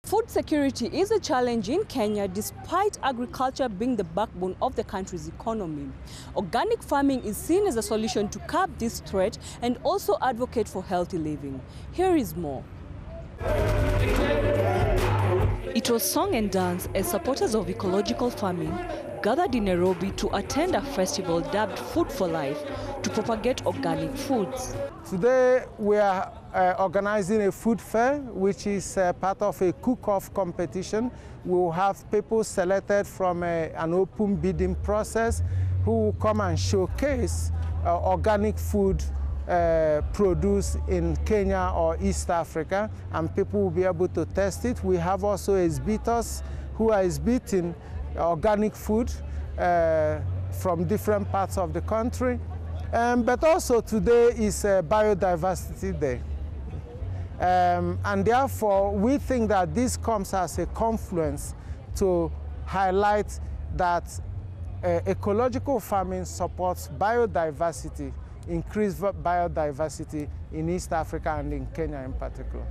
Food security is a challenge in Kenya despite agriculture being the backbone of the country's economy. Organic farming is seen as a solution to curb this threat and also advocate for healthy living. Here is more. It was song and dance as supporters of ecological farming gathered in Nairobi to attend a festival dubbed Food for Life to propagate organic foods. Today we are organizing a food fair, which is part of a cook-off competition. We will have people selected from an open bidding process who will come and showcase organic food produced in Kenya or East Africa, and people will be able to test it. We have also exhibitors who are exhibiting organic food from different parts of the country. But also today is Biodiversity Day. And therefore, we think that this comes as a confluence to highlight that ecological farming supports biodiversity, increased biodiversity in East Africa and in Kenya in particular.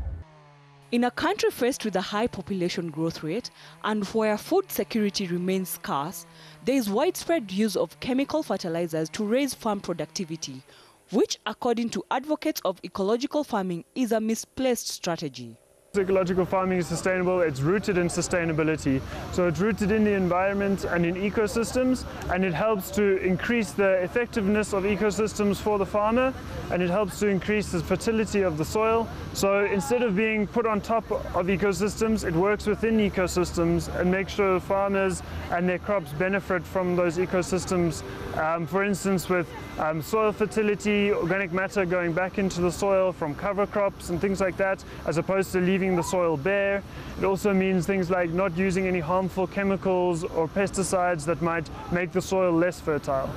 In a country faced with a high population growth rate and where food security remains scarce, there is widespread use of chemical fertilizers to raise farm productivity, which, according to advocates of ecological farming, is a misplaced strategy. Ecological farming is sustainable, it's rooted in sustainability. So it's rooted in the environment and in ecosystems, and it helps to increase the effectiveness of ecosystems for the farmer, and it helps to increase the fertility of the soil. So instead of being put on top of ecosystems, it works within ecosystems and makes sure farmers and their crops benefit from those ecosystems. For instance, with soil fertility, organic matter going back into the soil from cover crops and things like that, as opposed to leaving the soil bare. It also means things like not using any harmful chemicals or pesticides that might make the soil less fertile.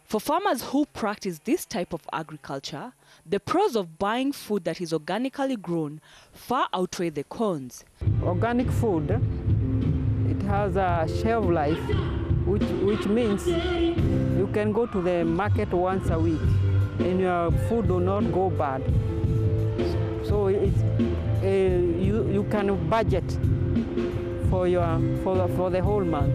For farmers who practice this type of agriculture, the pros of buying food that is organically grown far outweigh the cons. Organic food, it has a shelf life, which means you can go to the market once a week and your food will not go bad. So you can budget for the whole month,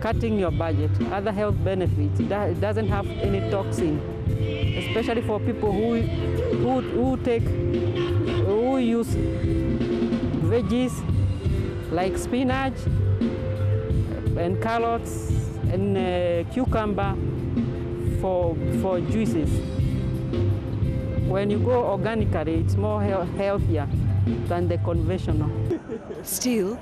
cutting your budget. Other health benefits, it doesn't have any toxin, especially for people who use veggies like spinach and carrots and cucumber for juices. When you go organically, it's more healthier than the conventional. Still,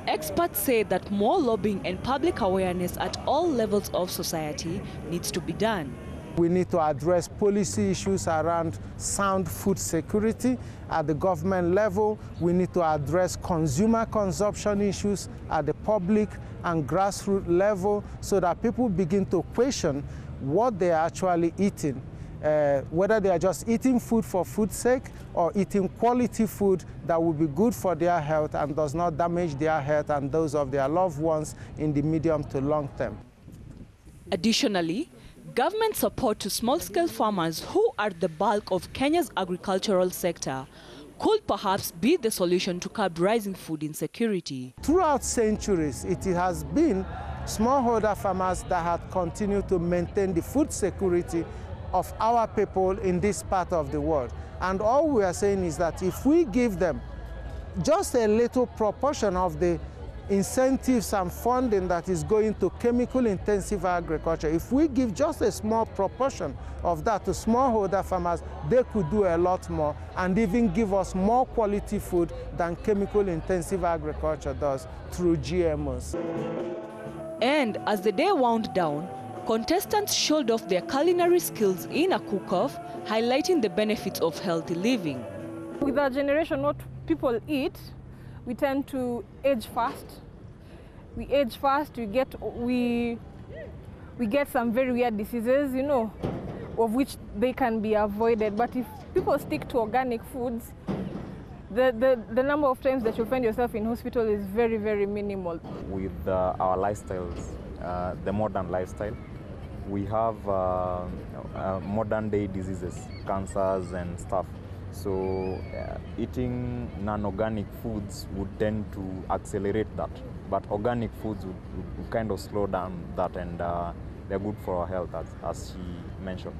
experts say that more lobbying and public awareness at all levels of society needs to be done. We need to address policy issues around sound food security at the government level. We need to address consumer consumption issues at the public and grassroots level so that people begin to question what they're actually eating. Whether they are just eating food for food's sake or eating quality food that will be good for their health and does not damage their health and those of their loved ones in the medium to long term. Additionally, government support to small-scale farmers who are the bulk of Kenya's agricultural sector could perhaps be the solution to curb rising food insecurity. Throughout centuries, it has been smallholder farmers that have continued to maintain the food security of our people in this part of the world. And all we are saying is that if we give them just a little proportion of the incentives and funding that is going to chemical-intensive agriculture, if we give just a small proportion of that to smallholder farmers, they could do a lot more and even give us more quality food than chemical-intensive agriculture does through GMOs. And as the day wound down, contestants showed off their culinary skills in a cook-off, highlighting the benefits of healthy living. With our generation, what people eat, we tend to age fast. We age fast, we get some very weird diseases, you know, of which they can be avoided. But if people stick to organic foods, the number of times that you'll find yourself in hospital is very, very minimal. With our lifestyles, the modern lifestyle, we have modern day diseases, cancers and stuff. So eating non-organic foods would tend to accelerate that, but organic foods would kind of slow down that, and they're good for our health, as she mentioned.